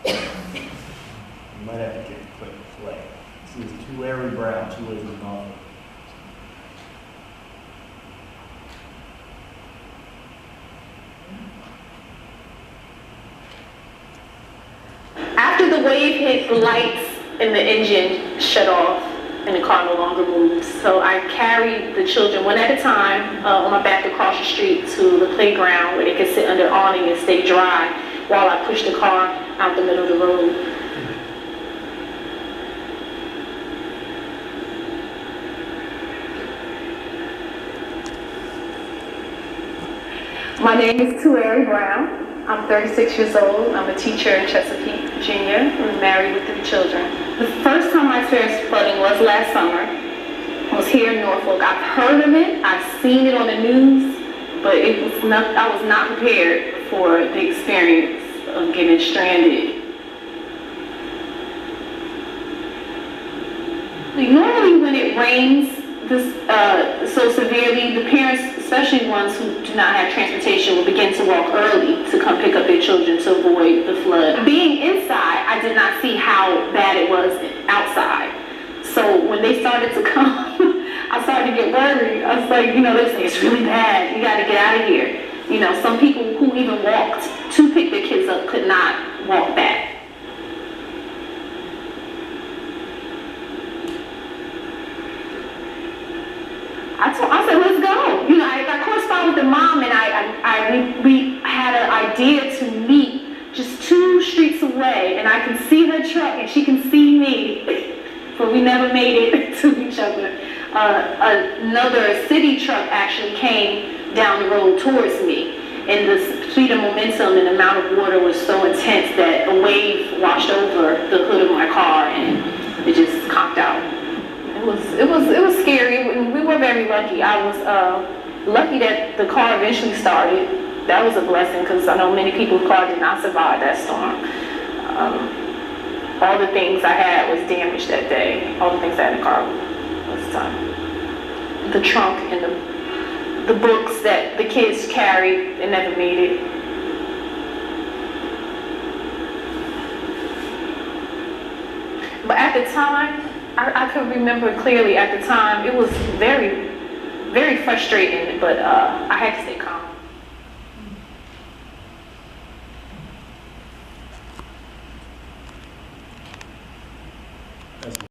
You might have to get the quick play. This is too airy brown, too ways of golf. After the wave hit, the lights and the engine shut off and the car no longer moves. So I carried the children one at a time on my back across the street to the playground where they could sit under awning and stay dry while I pushed the car out the middle of the road. My name is Tuary Brown. I'm 36 years old. I'm a teacher in Chesapeake, Virginia. I'm married with 3 children. The first time I experienced flooding was last summer. I was here in Norfolk. I've heard of it. I've seen it on the news, but I was not prepared for the experience of getting stranded. Normally when it rains so severely, the parents, especially ones who do not have transportation, will begin to walk early to come pick up their children to avoid the flood. Being inside, I did not see how bad it was outside. So when they started to come, I started to get worried. I was like, they're saying it's really bad. You got to get out of here. Some people who even walked to pick their kids up could not walk back. I said, let's go. I corresponded with the mom, and we had an idea to meet just 2 streets away, and I can see her truck, and she can see me, but we never made it to each other. Another city truck actually came down the road towards me, and the speed of momentum and the amount of water was so intense that a wave washed over the hood of my car, and it just conked out. It was scary. We were very lucky. I was lucky that the car eventually started. That was a blessing, because I know many people's car did not survive that storm. All the things I had was damaged that day. All the things I had in the car was done. The trunk and the books that the kids carried, they never made it. But at the time, I could remember clearly at the time, it was very, very frustrating, but I had to stay calm.